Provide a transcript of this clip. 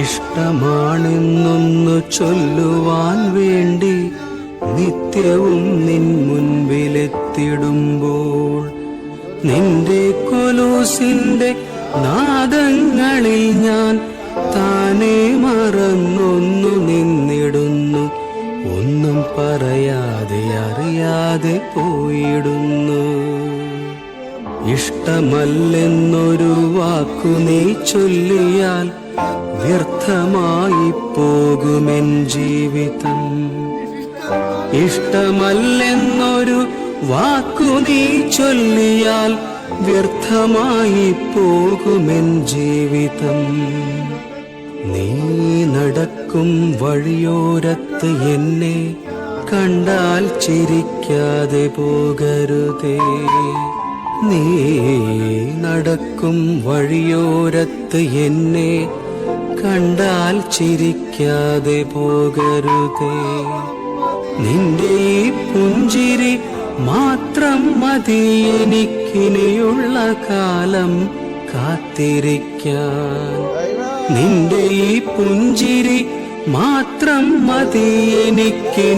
ഇഷ്ടമാണെന്നൊന്നു ചൊല്ലുവാൻ വേണ്ടി നിത്യവും നിൻ മുൻപിലെത്തിടുമ്പോൾ നിന്റെ കൊലൂസിന്റെ നാദങ്ങളിൽ ഞാൻ താനെ മറന്നൊന്നു നിന്നിടുന്നു. ഒന്നും പറയാതെ അറിയാതെ പോയിടുന്നു. ഇഷ്ടമല്ലെന്നൊരു വാക്കു നീ ചൊല്ലിയാൽ വ്യർത്ഥമായി പോകുമെൻ ജീവിതം. ഇഷ്ടമല്ലെന്നൊരു വാക്കു നീ ചൊല്ലിയാൽ വ്യർത്ഥമായി പോകുമെൻ ജീവിതം. നീ നടക്കും വഴിയോരത്ത് എന്നെ കണ്ടാൽ ചിരിക്കാതെ പോകരുതേ. നീ നടക്കും വഴിയോരത്ത് എന്നെ കണ്ടാൽ ചിരിക്കാതെ പോകരുതേ. നിന്റെ ഈ പുഞ്ചിരി മാത്രം മതി എനിക്കിനിയുള്ള കാലം കാത്തിരിക്കാൻ. നിന്റെ ഈ പുഞ്ചിരി മാത്രം മതി എനിക്ക്